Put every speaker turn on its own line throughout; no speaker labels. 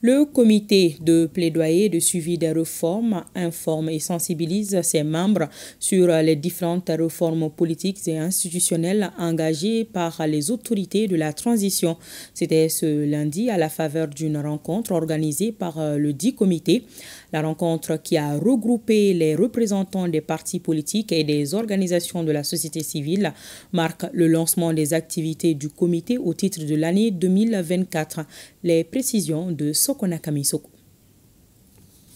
Le comité de plaidoyer de suivi des réformes informe et sensibilise ses membres sur les différentes réformes politiques et institutionnelles engagées par les autorités de la transition. C'était ce lundi à la faveur d'une rencontre organisée par le dit comité. La rencontre qui a regroupé les représentants des partis politiques et des organisations de la société civile marque le lancement des activités du comité au titre de l'année 2024. Les précisions de Sokona Kamisoko.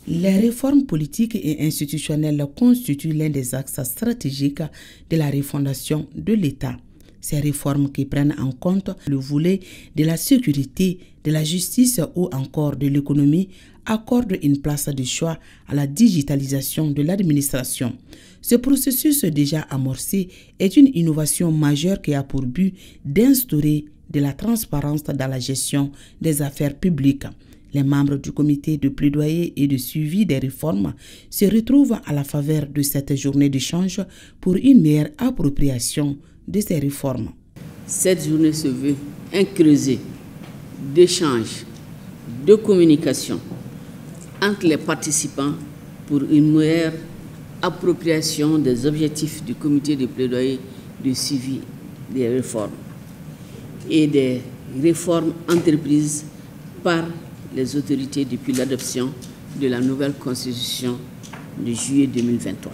Les réformes politiques et institutionnelles constituent l'un des axes stratégiques de la refondation de l'État. Ces réformes qui prennent en compte le volet de la sécurité, de la justice ou encore de l'économie accordent une place de choix à la digitalisation de l'administration. Ce processus déjà amorcé est une innovation majeure qui a pour but d'instaurer de la transparence dans la gestion des affaires publiques. Les membres du comité de plaidoyer et de suivi des réformes se retrouvent à la faveur de cette journée d'échange pour une meilleure appropriation de ces réformes.
Cette journée se veut un creuset d'échange, de communication entre les participants pour une meilleure appropriation des objectifs du comité de plaidoyer de suivi des réformes et des réformes entreprises par les autorités depuis l'adoption de la nouvelle constitution de juillet 2023.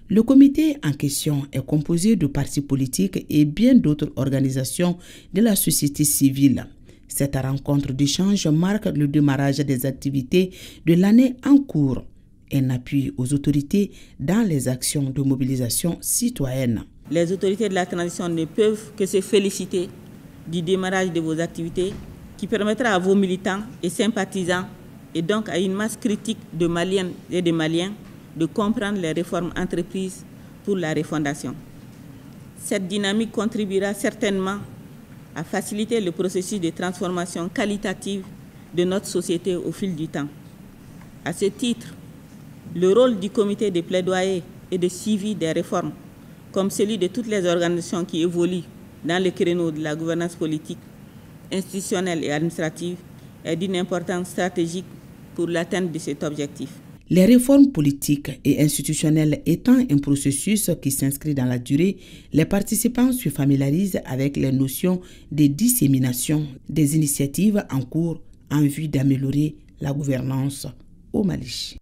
Le comité en question est composé de partis politiques et bien d'autres organisations de la société civile. Cette rencontre d'échange marque le démarrage des activités de l'année en cours, un appui aux autorités dans les actions de mobilisation citoyenne.
Les autorités de la transition ne peuvent que se féliciter du démarrage de vos activités qui permettra à vos militants et sympathisants et donc à une masse critique de Maliennes et de Maliens de comprendre les réformes entreprises pour la refondation. Cette dynamique contribuera certainement à faciliter le processus de transformation qualitative de notre société au fil du temps. À ce titre, le rôle du comité de plaidoyer et de suivi des réformes, comme celui de toutes les organisations qui évoluent dans le créneau de la gouvernance politique, institutionnelle et administrative, est d'une importance stratégique pour l'atteinte de cet objectif.
Les réformes politiques et institutionnelles étant un processus qui s'inscrit dans la durée, les participants se familiarisent avec les notions de dissémination des initiatives en cours en vue d'améliorer la gouvernance au Mali.